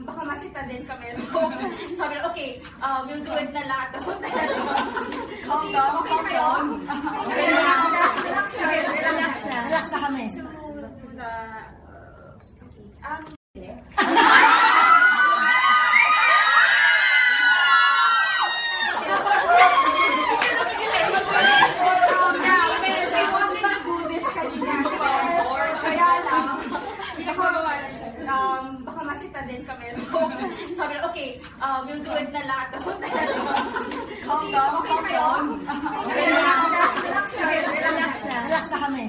baka masita din kami. So, sabi na, okay, we'll do it na lahat. Okay, okay kayo? Relax na. Relax na kami. Baka masita din kami. So, sabi na, okay, we'll do it na lahat. Okay, okay kayo? Relax na. Relax na kami.